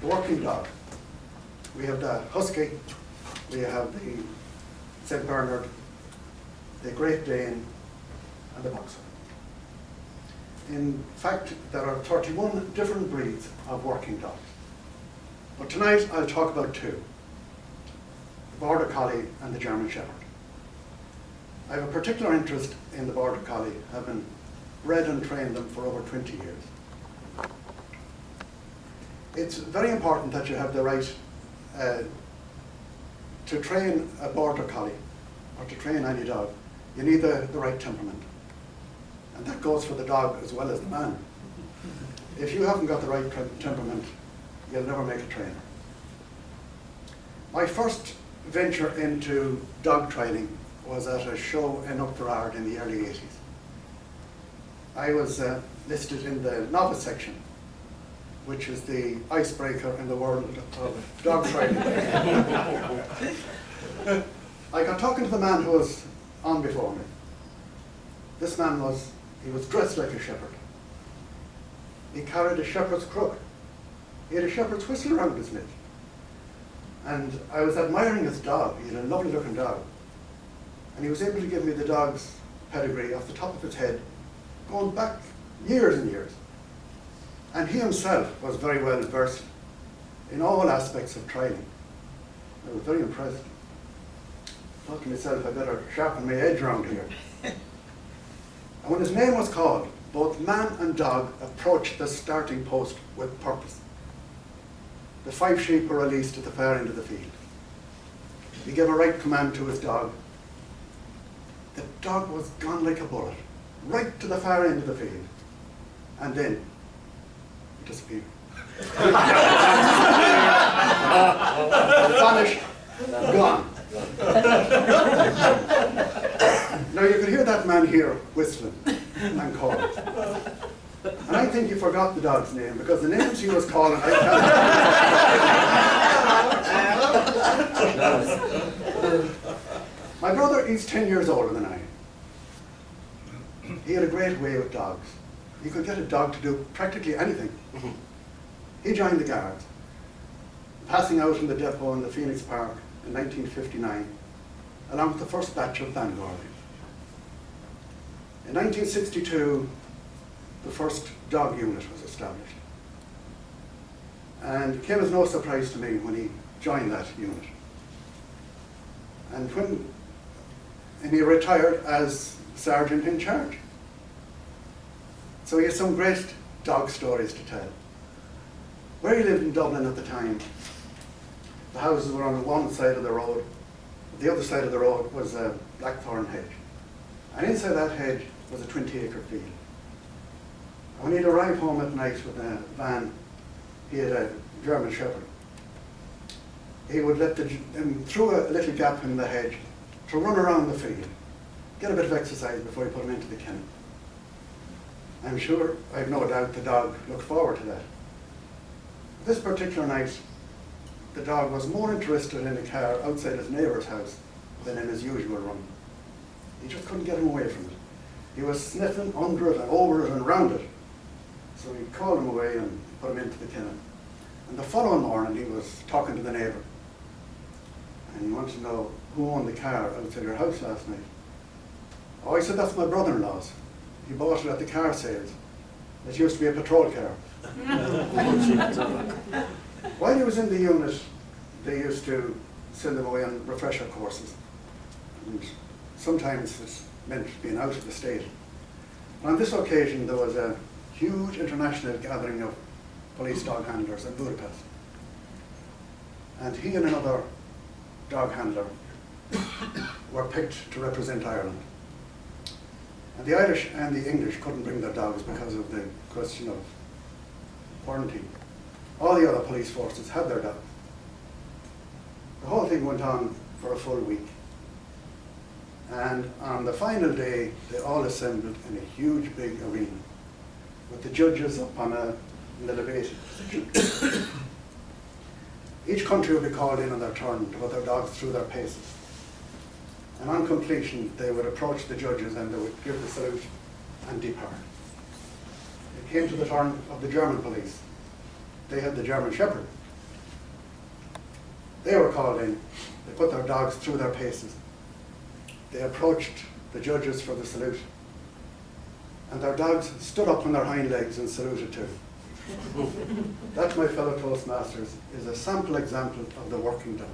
the working dog. We have the Husky, we have the St. Bernard, the Great Dane, and the Boxer. In fact, there are 31 different breeds of working dogs. But tonight I'll talk about two, the Border Collie and the German Shepherd. I have a particular interest in the Border Collie, having bred and trained them for over 20 years. It's very important that you have the right to train a Border Collie, or to train any dog. You need the right temperament. And that goes for the dog as well as the man. If you haven't got the right temperament, you'll never make a trainer. My first venture into dog training was at a show in Gerrard in the early 80s. I was listed in the novice section, which is the icebreaker in the world of dog training. I got talking to the man who was on before me. This man was dressed like a shepherd. He carried a shepherd's crook. He had a shepherd's whistle around his neck. And I was admiring his dog. He had a lovely looking dog. And he was able to give me the dog's pedigree off the top of his head, going back years and years. And he himself was very well versed in all aspects of training. I was very impressed. I thought to myself, I better sharpen my edge around here. And when his name was called, both man and dog approached the starting post with purpose. The 5 sheep were released at the far end of the field. He gave a right command to his dog. The dog was gone like a bullet, right to the far end of the field. And then, he disappeared. Vanished, gone. Now you could hear that man here whistling and calling. And I think he forgot the dog's name, because the names he was calling, I can't. My brother, he's 10 years older than I am. He had a great way with dogs. He could get a dog to do practically anything. He joined the Guards, passing out in the depot in the Phoenix Park in 1959, along with the first batch of vanguard. In 1962, the first dog unit was established. And it came as no surprise to me when he joined that unit. And he retired as sergeant in charge. So he has some great dog stories to tell. Where he lived in Dublin at the time, the houses were on one side of the road. The other side of the road was a blackthorn hedge. And inside that hedge was a 20-acre field. And when he'd arrive home at night with a van, he had a German Shepherd. He would let them through a little gap in the hedge to run around the field, get a bit of exercise before he put him into the kennel. I'm sure, I have no doubt, the dog looked forward to that. This particular night, the dog was more interested in a car outside his neighbour's house than in his usual run. He just couldn't get him away from it. He was sniffing under it and over it and around it. So he called him away and put him into the kennel. And the following morning he was talking to the neighbour. And he wanted to know who owned the car outside your house last night. Oh, he said, that's my brother-in-law's. He bought it at the car sales. It used to be a patrol car. While he was in the unit, they used to send him away on refresher courses. And sometimes it meant being out of the state. On this occasion, there was a huge international gathering of police dog handlers in Budapest. And he and another dog handler were picked to represent Ireland. And the Irish and the English couldn't bring their dogs because of the question of quarantine. All the other police forces had their dogs. The whole thing went on for a full week. And on the final day, they all assembled in a huge big arena with the judges up on an elevated position. Each country would be called in on their turn to put their dogs through their paces. And on completion, they would approach the judges and they would give the salute and depart. It came to the turn of the German police. They had the German Shepherd. They were called in. They put their dogs through their paces. They approached the judges for the salute. And their dogs stood up on their hind legs and saluted too. That, my fellow Toastmasters, is a sample example of the working dog.